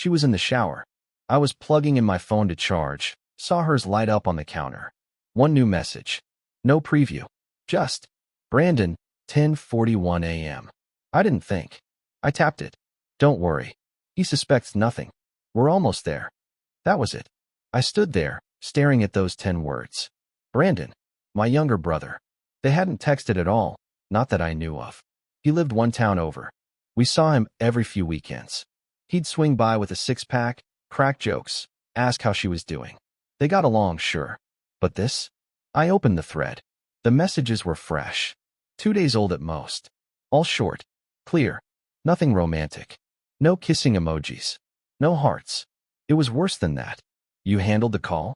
She was in the shower. I was plugging in my phone to charge, saw hers light up on the counter. One new message. No preview. Just, Brandon, 10:41 a.m. I didn't think. I tapped it. Don't worry. He suspects nothing. We're almost there. That was it. I stood there, staring at those 10 words. Brandon, my younger brother. They hadn't texted at all, not that I knew of. He lived one town over. We saw him every few weekends. He'd swing by with a six-pack, crack jokes, ask how she was doing. They got along, sure. But this? I opened the thread. The messages were fresh. 2 days old at most. All short, clear, nothing romantic. No kissing emojis. No hearts. It was worse than that. You handled the call?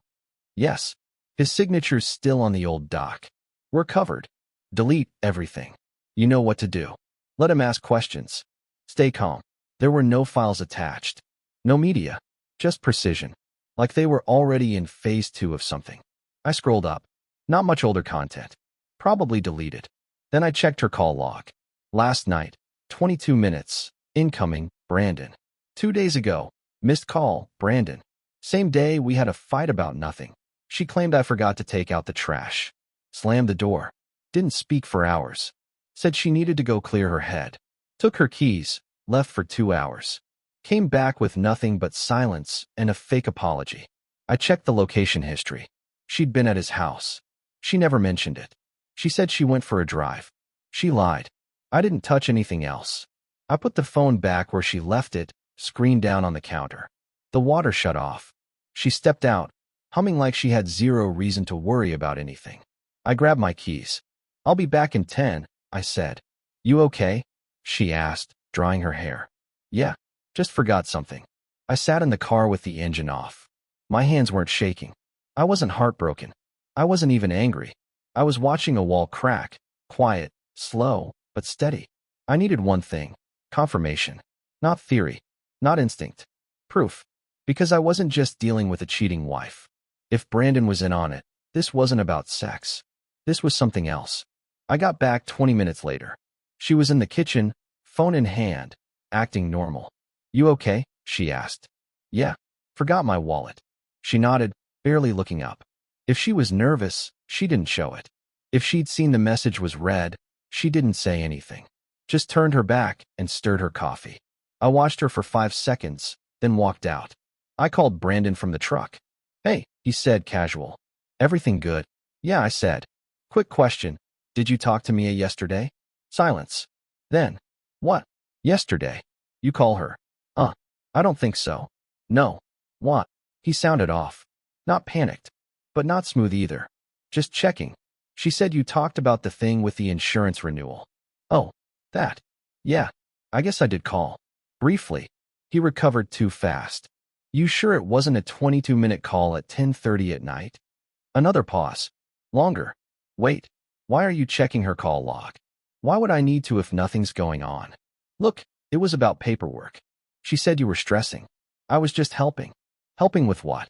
Yes. His signature's still on the old doc. We're covered. Delete everything. You know what to do. Let him ask questions. Stay calm. There were no files attached. No media. Just precision. Like they were already in phase 2 of something. I scrolled up. Not much older content. Probably deleted. Then I checked her call log. Last night, 22 minutes. Incoming, Brandon. 2 days ago, missed call, Brandon. Same day we had a fight about nothing. She claimed I forgot to take out the trash. Slammed the door. Didn't speak for hours. Said she needed to go clear her head. Took her keys, left for 2 hours. Came back with nothing but silence and a fake apology. I checked the location history. She'd been at his house. She never mentioned it. She said she went for a drive. She lied. I didn't touch anything else. I put the phone back where she left it, screen down on the counter. The water shut off. She stepped out, humming like she had zero reason to worry about anything. I grabbed my keys. I'll be back in 10, I said. You okay? She asked, drying her hair. Yeah, just forgot something. I sat in the car with the engine off. My hands weren't shaking. I wasn't heartbroken. I wasn't even angry. I was watching a wall crack, quiet, slow, but steady. I needed one thing. Confirmation. Not theory. Not instinct. Proof. Because I wasn't just dealing with a cheating wife. If Brandon was in on it, this wasn't about sex. This was something else. I got back 20 minutes later. She was in the kitchen, phone in hand, acting normal. You okay? She asked. Yeah. Forgot my wallet. She nodded, barely looking up. If she was nervous, she didn't show it. If she'd seen the message was read, she didn't say anything. Just turned her back and stirred her coffee. I watched her for 5 seconds, then walked out. I called Brandon from the truck. Hey, he said casual. Everything good? Yeah, I said. Quick question. Did you talk to Mia yesterday? Silence. Then. What? Yesterday. You call her. I don't think so. No. What? He sounded off. Not panicked. But not smooth either. Just checking. She said you talked about the thing with the insurance renewal. Oh, that. Yeah. I guess I did call. Briefly. He recovered too fast. You sure it wasn't a 22-minute call at 10:30 at night? Another pause. Longer. Wait. Why are you checking her call log? Why would I need to if nothing's going on? Look, it was about paperwork. She said you were stressing. I was just helping. Helping with what?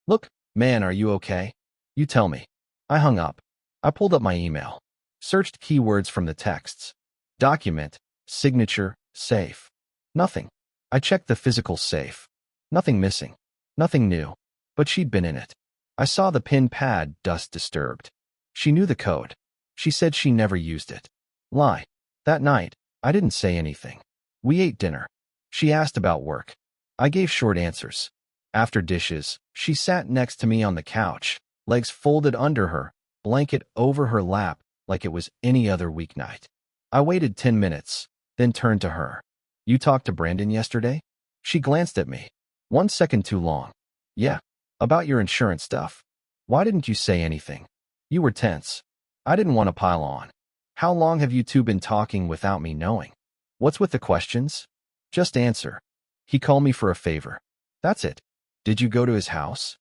Look, man, are you okay? You tell me. I hung up. I pulled up my email. Searched keywords from the texts. Document, signature, safe. Nothing. I checked the physical safe. Nothing missing. Nothing new. But she'd been in it. I saw the pin pad, dust disturbed. She knew the code. She said she never used it. Lie. That night, I didn't say anything. We ate dinner. She asked about work. I gave short answers. After dishes, she sat next to me on the couch, legs folded under her, blanket over her lap like it was any other weeknight. I waited 10 minutes, then turned to her. You talked to Brandon yesterday? She glanced at me. 1 second too long. Yeah. About your insurance stuff. Why didn't you say anything? You were tense. I didn't want to pile on. How long have you two been talking without me knowing? What's with the questions? Just answer. He called me for a favor. That's it. Did you go to his house?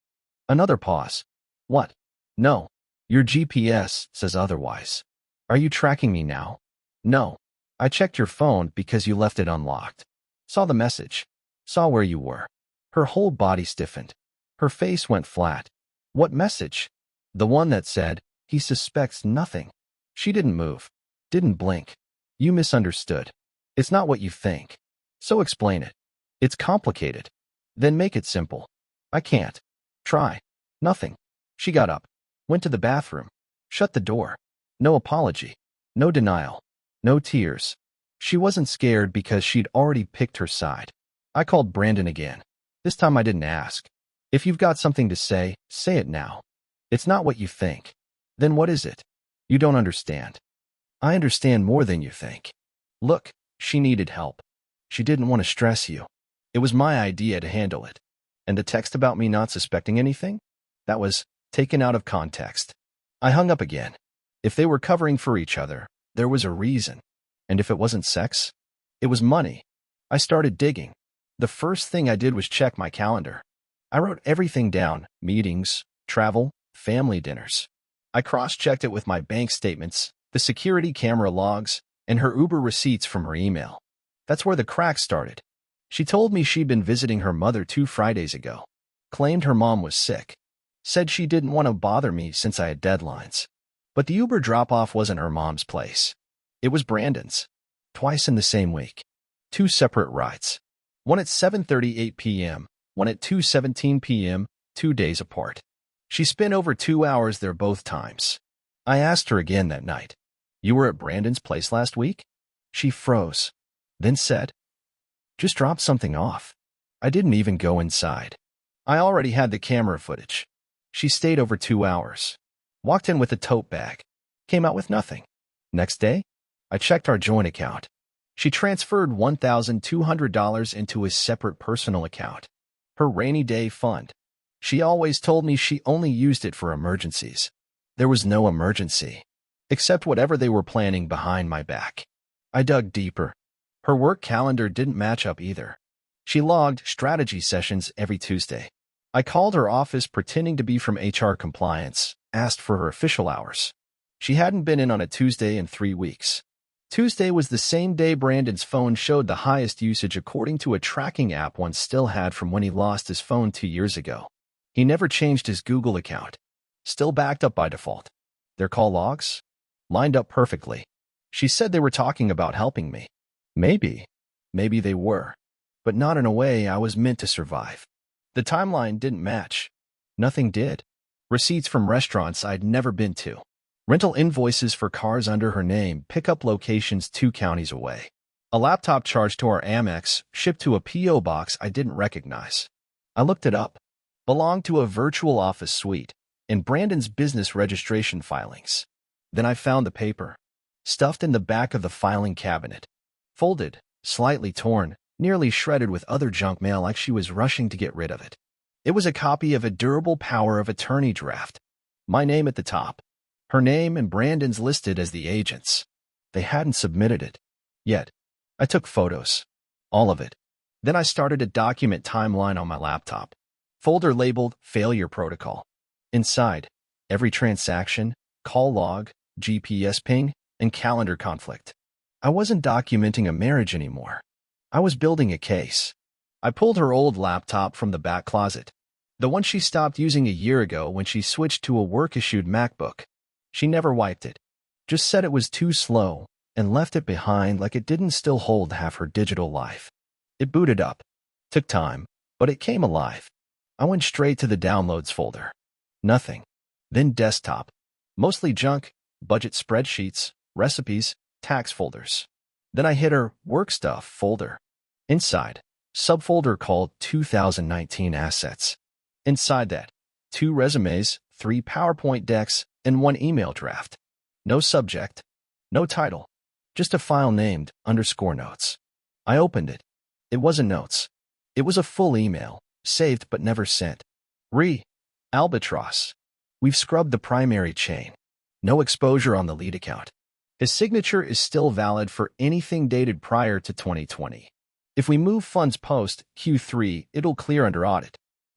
Another pause. What? No. Your GPS says otherwise. Are you tracking me now? No. I checked your phone because you left it unlocked. Saw the message. Saw where you were. Her whole body stiffened. Her face went flat. What message? The one that said, he suspects nothing. She didn't move. Didn't blink. You misunderstood. It's not what you think. So explain it. It's complicated. Then make it simple. I can't. Try. Nothing. She got up, went to the bathroom, shut the door. No apology. No denial. No tears. She wasn't scared because she'd already picked her side. I called Brandon again. This time I didn't ask. If you've got something to say it now. It's not what you think. Then what is it? You don't understand. I understand more than you think. Look, she needed help. She didn't want to stress you. It was my idea to handle it. And the text about me not suspecting anything? That was taken out of context. I hung up again. If they were covering for each other, there was a reason. And if it wasn't sex, it was money. I started digging. The first thing I did was check my calendar. I wrote everything down: meetings, travel, family dinners. I cross-checked it with my bank statements, the security camera logs, and her Uber receipts from her email. That's where the cracks started. She told me she'd been visiting her mother 2 Fridays ago, claimed her mom was sick, said she didn't want to bother me since I had deadlines. But the Uber drop-off wasn't her mom's place. It was Brandon's. Twice in the same week. 2 separate rides. One at 7:38 p.m., one at 2:17 p.m., 2 days apart. She spent over 2 hours there both times. I asked her again that night, "You were at Brandon's place last week?" She froze, then said, "Just dropped something off. I didn't even go inside. I already had the camera footage." She stayed over 2 hours. Walked in with a tote bag. Came out with nothing. Next day, I checked our joint account. She transferred $1,200 into a separate personal account, her rainy day fund. She always told me she only used it for emergencies. There was no emergency, except whatever they were planning behind my back. I dug deeper. Her work calendar didn't match up either. She logged strategy sessions every Tuesday. I called her office pretending to be from HR compliance, asked for her official hours. She hadn't been in on a Tuesday in 3 weeks. Tuesday was the same day Brandon's phone showed the highest usage according to a tracking app one still had from when he lost his phone 2 years ago. He never changed his Google account. Still backed up by default. Their call logs? Lined up perfectly. She said they were talking about helping me. Maybe they were. But not in a way I was meant to survive. The timeline didn't match. Nothing did. Receipts from restaurants I'd never been to. Rental invoices for cars under her name, pickup locations 2 counties away. A laptop charged to our Amex, shipped to a P.O. box I didn't recognize. I looked it up. Belonged to a virtual office suite in Brandon's business registration filings. Then I found the paper, stuffed in the back of the filing cabinet. Folded, slightly torn, nearly shredded with other junk mail like she was rushing to get rid of it. It was a copy of a durable power of attorney draft. My name at the top. Her name and Brandon's listed as the agents. They hadn't submitted it yet. I took photos. All of it. Then I started a document timeline on my laptop. Folder labeled Failure Protocol. Inside, every transaction, call log, GPS ping, and calendar conflict. I wasn't documenting a marriage anymore. I was building a case. I pulled her old laptop from the back closet. The one she stopped using a year ago when she switched to a work-issued MacBook. She never wiped it. Just said it was too slow and left it behind like it didn't still hold half her digital life. It booted up. Took time, but it came alive. I went straight to the downloads folder. Nothing. Then desktop. Mostly junk, budget spreadsheets, recipes, tax folders. Then I hit her work stuff folder. Inside, subfolder called 2019 Assets. Inside that, 2 resumes, 3 PowerPoint decks, and 1 email draft. No subject, no title, just a file named _notes. I opened it. It wasn't notes. It was a full email, saved but never sent. Albatross. We've scrubbed the primary chain. No exposure on the lead account. His signature is still valid for anything dated prior to 2020. If we move funds post Q3, it'll clear under audit.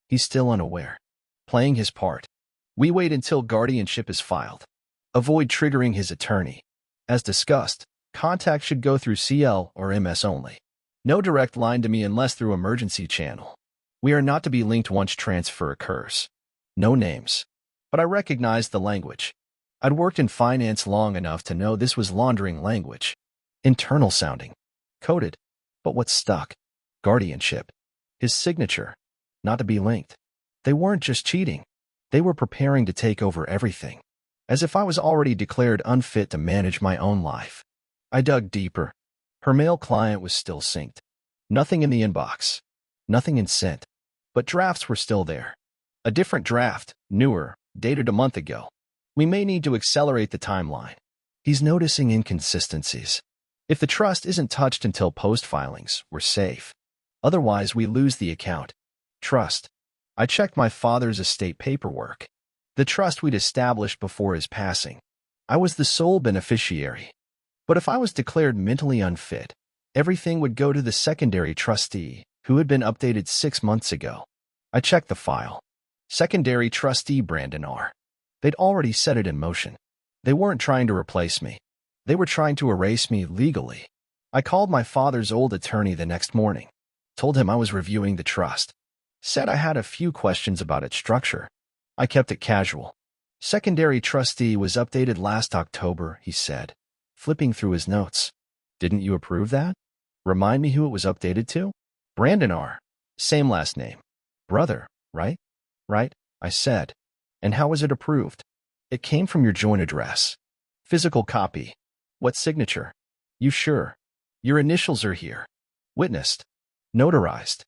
He's still unaware. Playing his part. We wait until guardianship is filed. Avoid triggering his attorney. As discussed, contact should go through CL or MS only. No direct line to me unless through emergency channel. We are not to be linked once transfer occurs. No names. But I recognized the language. I'd worked in finance long enough to know this was laundering language. Internal sounding. Coded. But what stuck? Guardianship. His signature. not to be linked. They weren't just cheating. They were preparing to take over everything, as if I was already declared unfit to manage my own life. I dug deeper. Her male client was still synced. Nothing in the inbox. Nothing in sent. But drafts were still there. A different draft, newer, dated a month ago. We may need to accelerate the timeline. He's noticing inconsistencies. If the trust isn't touched until post-filings, we're safe. Otherwise, we lose the account. Trust. I checked my father's estate paperwork. The trust we'd established before his passing. I was the sole beneficiary. But if I was declared mentally unfit, everything would go to the secondary trustee, who had been updated 6 months ago. I checked the file. Secondary trustee Brandon R. They'd already set it in motion. They weren't trying to replace me. They were trying to erase me legally. I called my father's old attorney the next morning. Told him I was reviewing the trust. Said I had a few questions about its structure. I kept it casual. Secondary trustee was updated last October, he said, flipping through his notes. Didn't you approve that? Remind me who it was updated to? Brandon R. Same last name. Brother, right? Right, I said. And how was it approved? It came from your joint address. Physical copy. What signature? You sure? Your initials are here. Witnessed. Notarized.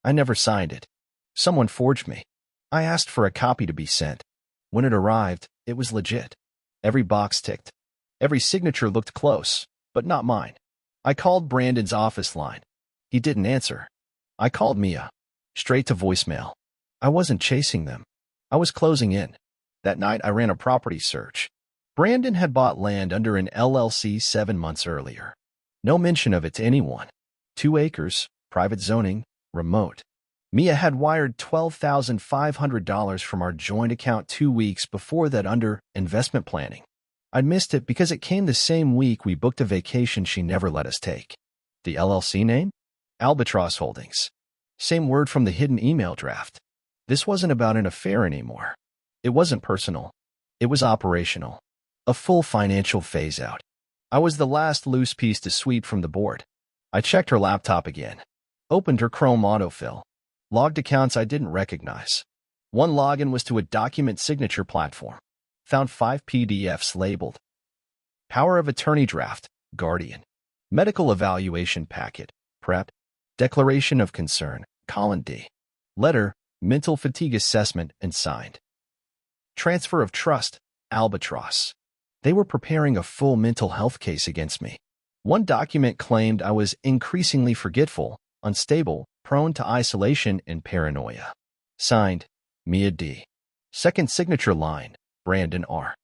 I never signed it. Someone forged me. I asked for a copy to be sent. When it arrived, it was legit. Every box ticked. Every signature looked close, but not mine. I called Brandon's office line. He didn't answer. I called Mia. Straight to voicemail. I wasn't chasing them. I was closing in. That night, I ran a property search. Brandon had bought land under an LLC 7 months earlier. No mention of it to anyone. 2 acres, private zoning, remote. Mia had wired $12,500 from our joint account 2 weeks before that under investment planning. I'd missed it because it came the same week we booked a vacation she never let us take. The LLC name? Albatross Holdings. Same word from the hidden email draft. This wasn't about an affair anymore. It wasn't personal. It was operational. A full financial phase-out. I was the last loose piece to sweep from the board. I checked her laptop again. Opened her Chrome autofill. Logged accounts I didn't recognize. One login was to a document signature platform. Found 5 PDFs labeled. Power of Attorney Draft, Guardian. Medical Evaluation Packet, PrEP. Declaration of Concern, Colin D. Letter, Mental Fatigue Assessment, and signed. Transfer of Trust, Albatross. They were preparing a full mental health case against me. One document claimed I was increasingly forgetful, unstable, prone to isolation and paranoia. Signed, Mia D. Second signature line, Brandon R.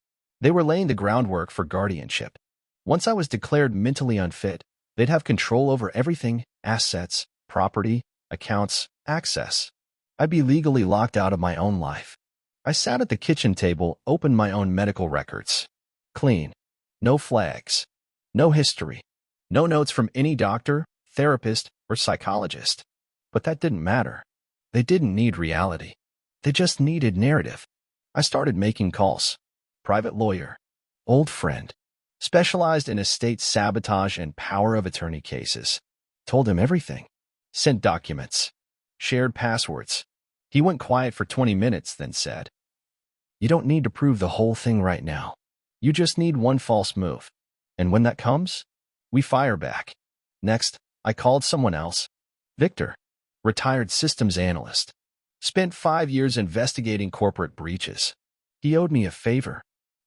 They were laying the groundwork for guardianship. Once I was declared mentally unfit, they'd have control over everything, assets, property, accounts, access. I'd be legally locked out of my own life. I sat at the kitchen table, opened my own medical records. Clean. No flags. No history. No notes from any doctor, therapist, or psychologist. But that didn't matter. They didn't need reality. They just needed narrative. I started making calls. Private lawyer. Old friend. Specialized in estate sabotage and power of attorney cases. Told him everything. Sent documents. Shared passwords. He went quiet for 20 minutes, then said, "You don't need to prove the whole thing right now. You just need one false move. And when that comes, we fire back." Next, I called someone else. Victor, retired systems analyst. Spent 5 years investigating corporate breaches. He owed me a favor.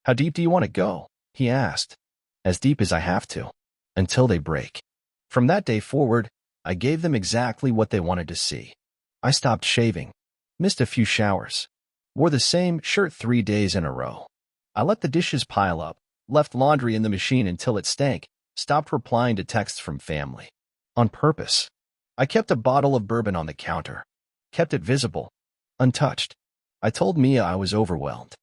"How deep do you want to go?" he asked. "As deep as I have to. Until they break." From that day forward, I gave them exactly what they wanted to see. I stopped shaving. Missed a few showers. Wore the same shirt 3 days in a row. I let the dishes pile up, left laundry in the machine until it stank, stopped replying to texts from family. On purpose. I kept a bottle of bourbon on the counter. Kept it visible. Untouched. I told Mia I was overwhelmed.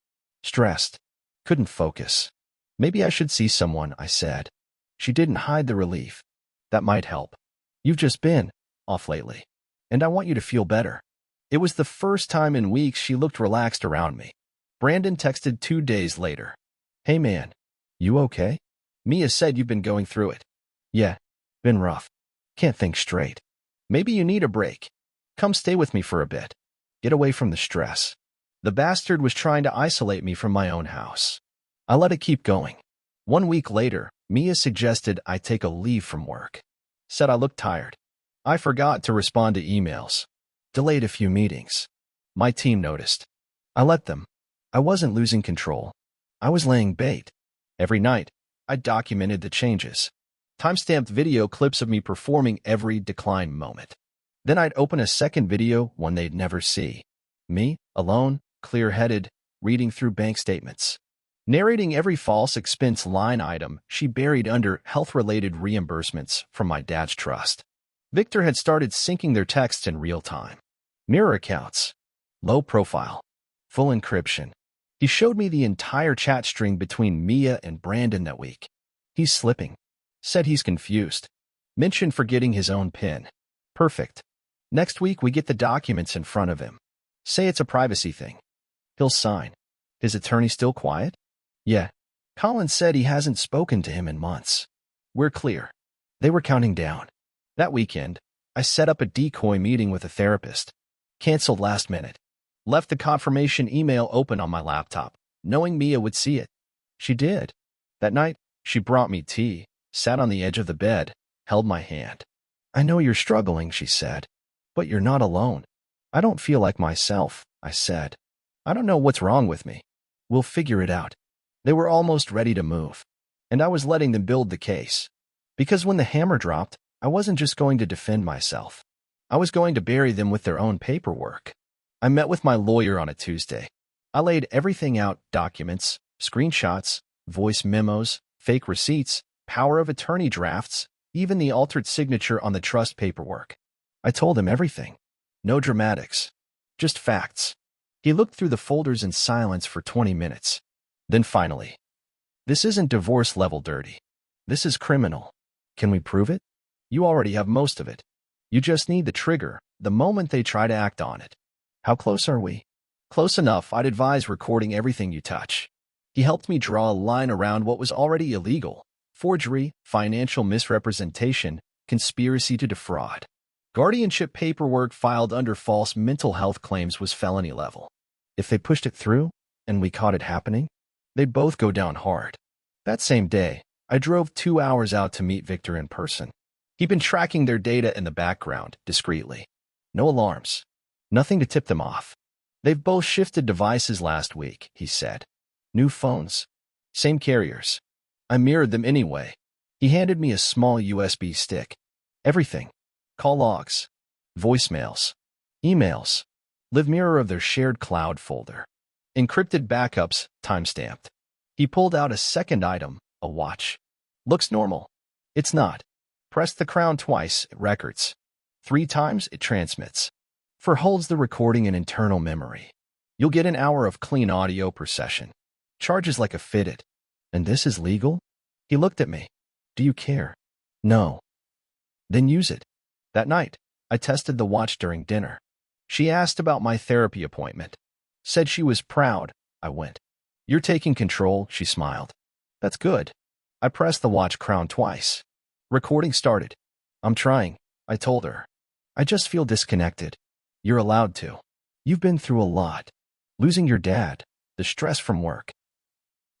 Stressed. Couldn't focus. "Maybe I should see someone," I said. She didn't hide the relief. "That might help. You've just been off lately. And I want you to feel better." It was the first time in weeks she looked relaxed around me. Brandon texted 2 days later. "Hey man, you okay? Mia said you've been going through it." "Yeah, been rough. Can't think straight. Maybe you need a break. Come stay with me for a bit." Get away from the stress. The bastard was trying to isolate me from my own house. I let it keep going. 1 week later, Mia suggested I take a leave from work. Said I looked tired. I forgot to respond to emails. Delayed a few meetings. My team noticed. I let them. I wasn't losing control. I was laying bait. Every night, I documented the changes. Timestamped video clips of me performing every decline moment. Then I'd open a second video, one they'd never see. Me, alone, clear-headed, reading through bank statements. Narrating every false expense line item she buried under health-related reimbursements from my dad's trust. Victor had started syncing their texts in real time. Mirror accounts. Low profile. Full encryption. He showed me the entire chat string between Mia and Brandon that week. He's slipping. Said he's confused. Mentioned forgetting his own PIN. Perfect. Next week we get the documents in front of him. Say it's a privacy thing. He'll sign. His attorney still quiet? Yeah. Colin said he hasn't spoken to him in months. We're clear. They were counting down. That weekend, I set up a decoy meeting with a therapist. Canceled last minute. Left the confirmation email open on my laptop, knowing Mia would see it. She did. That night, she brought me tea, sat on the edge of the bed, held my hand. I know you're struggling, she said. But you're not alone. I don't feel like myself, I said. I don't know what's wrong with me. We'll figure it out. They were almost ready to move, and I was letting them build the case. Because when the hammer dropped, I wasn't just going to defend myself. I was going to bury them with their own paperwork. I met with my lawyer on a Tuesday. I laid everything out: documents, screenshots, voice memos, fake receipts, power of attorney drafts, even the altered signature on the trust paperwork. I told him everything. No dramatics. Just facts. He looked through the folders in silence for 20 minutes. Then finally, this isn't divorce-level dirty. This is criminal. Can we prove it? You already have most of it. You just need the trigger, the moment they try to act on it. How close are we? Close enough. I'd advise recording everything you touch. He helped me draw a line around what was already illegal: forgery, financial misrepresentation, conspiracy to defraud. Guardianship paperwork filed under false mental health claims was felony level. If they pushed it through, and we caught it happening, they'd both go down hard. That same day, I drove 2 hours out to meet Victor in person. He'd been tracking their data in the background, discreetly. No alarms. Nothing to tip them off. They've both shifted devices last week, he said. New phones. Same carriers. I mirrored them anyway. He handed me a small USB stick. Everything. Call logs. Voicemails. Emails. Live mirror of their shared cloud folder. Encrypted backups, timestamped. He pulled out a second item, a watch. Looks normal. It's not. Press the crown twice, it records. 3 times, it transmits. Holds the recording in internal memory. You'll get an hour of clean audio per session. Charges like a fitted. And this is legal? He looked at me. Do you care? No. Then use it. That night, I tested the watch during dinner. She asked about my therapy appointment. Said she was proud. I went. You're taking control, she smiled. That's good. I pressed the watch crown twice. Recording started. I'm trying, I told her. I just feel disconnected. You're allowed to. You've been through a lot. Losing your dad, the stress from work.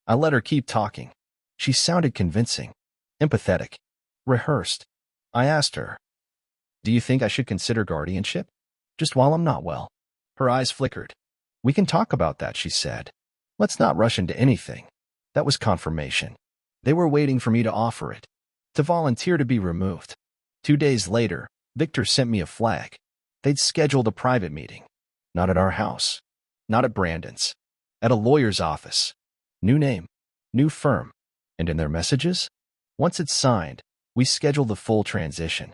I let her keep talking. She sounded convincing, empathetic, rehearsed. I asked her, do you think I should consider guardianship? Just while I'm not well. Her eyes flickered. We can talk about that, she said. Let's not rush into anything. That was confirmation. They were waiting for me to offer it, to volunteer to be removed. 2 days later, Victor sent me a flag. They'd scheduled a private meeting. Not at our house. Not at Brandon's. At a lawyer's office. New name. New firm. And in their messages? Once it's signed, we schedule the full transition.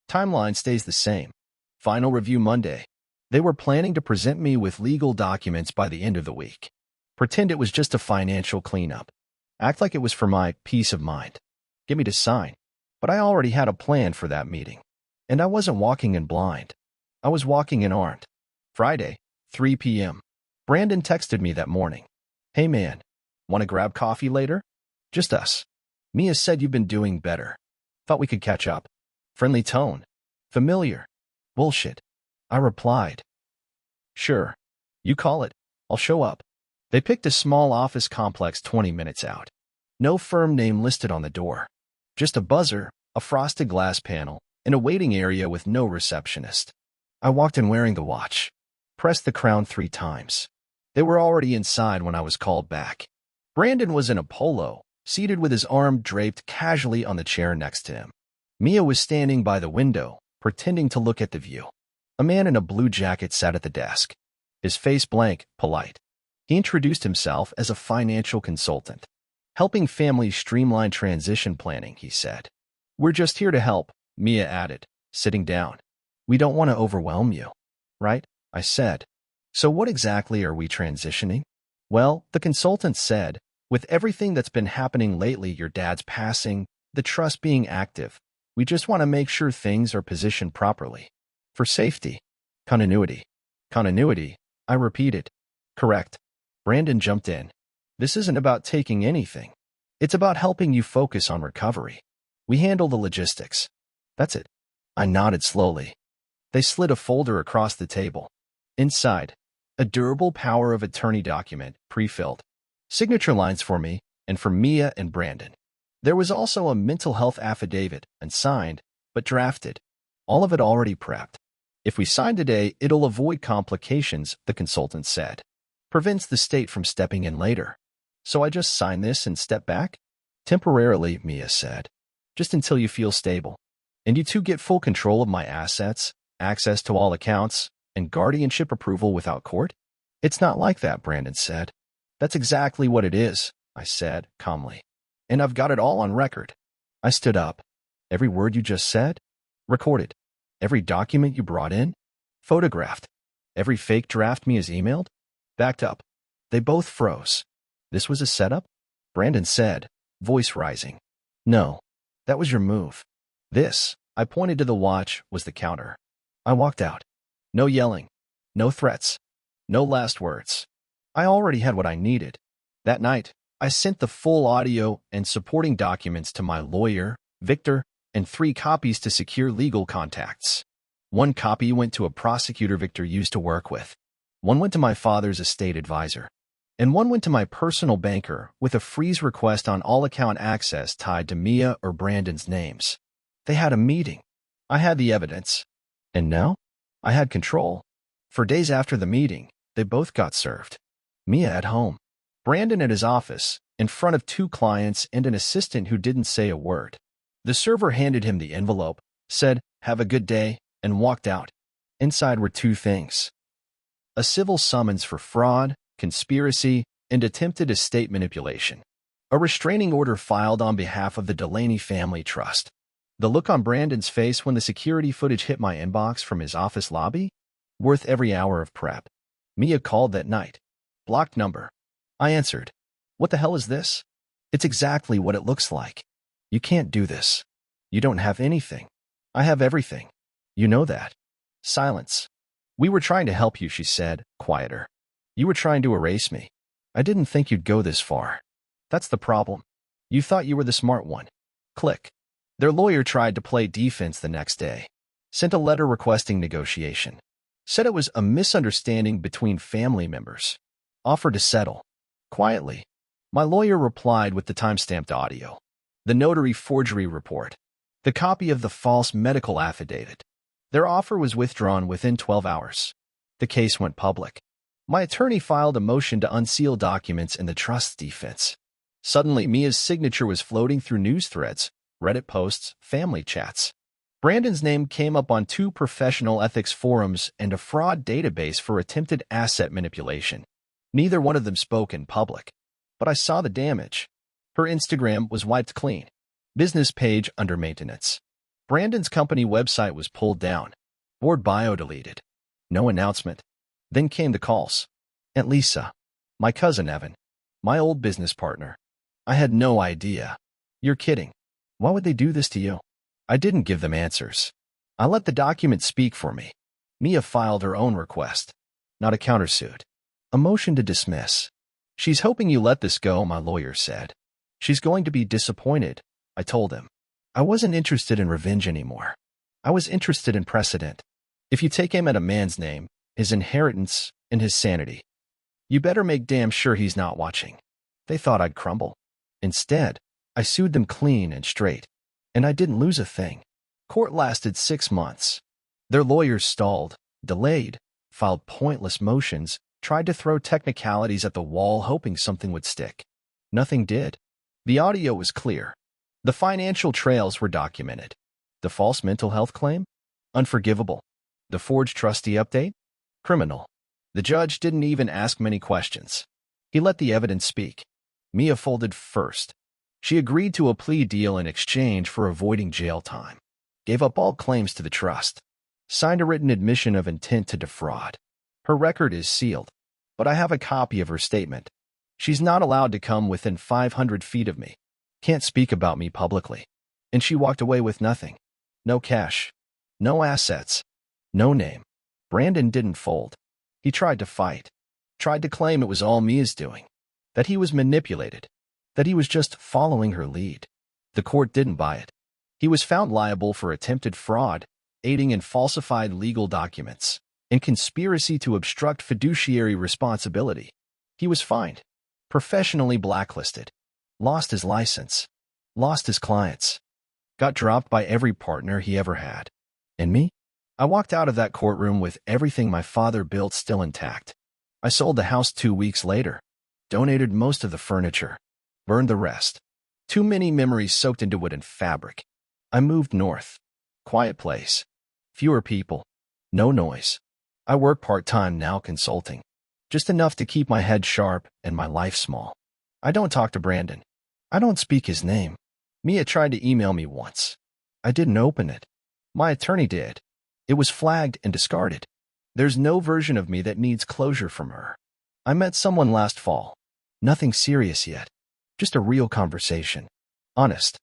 Timeline stays the same. Final review Monday. They were planning to present me with legal documents by the end of the week. Pretend it was just a financial cleanup. Act like it was for my peace of mind. Get me to sign. But I already had a plan for that meeting. And I wasn't walking in blind. I was walking in armed. Friday, 3 p.m. Brandon texted me that morning. Hey man, want to grab coffee later? Just us. Mia said you've been doing better. Thought we could catch up. Friendly tone. Familiar. Bullshit. I replied. Sure. You call it. I'll show up. They picked a small office complex 20 minutes out. No firm name listed on the door. Just a buzzer, a frosted glass panel, and a waiting area with no receptionist. I walked in wearing the watch. Pressed the crown 3 times. They were already inside when I was called back. Brandon was in a polo, seated with his arm draped casually on the chair next to him. Mia was standing by the window, pretending to look at the view. A man in a blue jacket sat at the desk, his face blank, polite. He introduced himself as a financial consultant. Helping families streamline transition planning, he said. We're just here to help, Mia added, sitting down. We don't want to overwhelm you, right? I said. So what exactly are we transitioning? Well, the consultant said, with everything that's been happening lately, your dad's passing, the trust being active, we just want to make sure things are positioned properly. For safety. Continuity. Continuity, I repeated. Correct. Brandon jumped in. This isn't about taking anything. It's about helping you focus on recovery. We handle the logistics. That's it. I nodded slowly. They slid a folder across the table. Inside, a durable power of attorney document, pre-filled. Signature lines for me, and for Mia and Brandon. There was also a mental health affidavit, unsigned, but drafted. All of it already prepped. If we sign today, it'll avoid complications, the consultant said. Prevents the state from stepping in later. So I just sign this and step back? Temporarily, Mia said. Just until you feel stable. And you two get full control of my assets, access to all accounts, and guardianship approval without court? It's not like that, Brandon said. That's exactly what it is, I said, calmly. And I've got it all on record. I stood up. Every word you just said? Recorded. Every document you brought in? Photographed. Every fake draft Mia's emailed? Backed up. They both froze. This was a setup? Brandon said, voice rising. No, that was your move. This, I pointed to the watch, was the counter. I walked out. No yelling. No threats. No last words. I already had what I needed. That night, I sent the full audio and supporting documents to my lawyer, Victor, and 3 copies to secure legal contacts. 1 copy went to a prosecutor Victor used to work with. 1 went to my father's estate advisor. And 1 went to my personal banker with a freeze request on all account access tied to Mia or Brandon's names. They had a meeting. I had the evidence. And now? I had control. For days after the meeting, they both got served. Mia at home. Brandon at his office, in front of 2 clients and an assistant who didn't say a word. The server handed him the envelope, said, "Have a good day," and walked out. Inside were 2 things. A civil summons for fraud, conspiracy, and attempted estate manipulation. A restraining order filed on behalf of the Delaney Family Trust. The look on Brandon's face when the security footage hit my inbox from his office lobby? Worth every hour of prep. Mia called that night. Blocked number. I answered. What the hell is this? It's exactly what it looks like. You can't do this. You don't have anything. I have everything. You know that. Silence. We were trying to help you, she said, quieter. You were trying to erase me. I didn't think you'd go this far. That's the problem. You thought you were the smart one. Click. Their lawyer tried to play defense the next day. Sent a letter requesting negotiation. Said it was a misunderstanding between family members. Offered to settle. Quietly. My lawyer replied with the time-stamped audio. The notary forgery report. The copy of the false medical affidavit. Their offer was withdrawn within 12 hours. The case went public. My attorney filed a motion to unseal documents in the trust's defense. Suddenly, Mia's signature was floating through news threads, Reddit posts, family chats. Brandon's name came up on 2 professional ethics forums and a fraud database for attempted asset manipulation. Neither one of them spoke in public. But I saw the damage. Her Instagram was wiped clean. Business page under maintenance. Brandon's company website was pulled down. Board bio deleted. No announcement. Then came the calls. Aunt Lisa. My cousin Evan. My old business partner. I had no idea. You're kidding. Why would they do this to you? I didn't give them answers. I let the document speak for me. Mia filed her own request. Not a countersuit. A motion to dismiss. She's hoping you let this go, my lawyer said. She's going to be disappointed, I told him. I wasn't interested in revenge anymore. I was interested in precedent. If you take aim at a man's name, his inheritance, and his sanity. You better make damn sure he's not watching. They thought I'd crumble. Instead, I sued them clean and straight. And I didn't lose a thing. Court lasted 6 months. Their lawyers stalled, delayed, filed pointless motions, tried to throw technicalities at the wall hoping something would stick. Nothing did. The audio was clear. The financial trails were documented. The false mental health claim? Unforgivable. The forged trustee update? Criminal. The judge didn't even ask many questions. He let the evidence speak. Mia folded first. She agreed to a plea deal in exchange for avoiding jail time. Gave up all claims to the trust. Signed a written admission of intent to defraud. Her record is sealed, but I have a copy of her statement. She's not allowed to come within 500 feet of me. Can't speak about me publicly. And she walked away with nothing. No cash. No assets. No name. Brandon didn't fold. He tried to fight. Tried to claim it was all Mia's doing. That he was manipulated. That he was just following her lead. The court didn't buy it. He was found liable for attempted fraud, aiding in falsified legal documents, and conspiracy to obstruct fiduciary responsibility. He was fined. Professionally blacklisted. Lost his license. Lost his clients. Got dropped by every partner he ever had. And me? I walked out of that courtroom with everything my father built still intact. I sold the house 2 weeks later. Donated most of the furniture. Burned the rest. Too many memories soaked into wood and fabric. I moved north. Quiet place. Fewer people. No noise. I work part-time now consulting. Just enough to keep my head sharp and my life small. I don't talk to Brandon. I don't speak his name. Mia tried to email me once. I didn't open it. My attorney did. It was flagged and discarded. There's no version of me that needs closure from her. I met someone last fall. Nothing serious yet. Just a real conversation. Honest.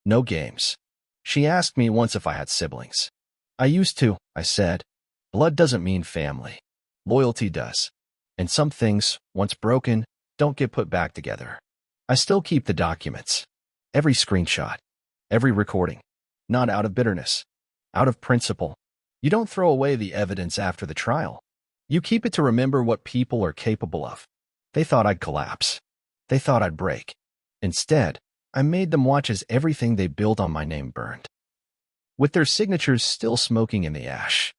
No games. She asked me once if I had siblings. I used to, I said. Blood doesn't mean family. Loyalty does. And some things, once broken, don't get put back together. I still keep the documents. Every screenshot. Every recording. Not out of bitterness. Out of principle. You don't throw away the evidence after the trial. You keep it to remember what people are capable of. They thought I'd collapse. They thought I'd break. Instead, I made them watch as everything they built on my name burned. With their signatures still smoking in the ash.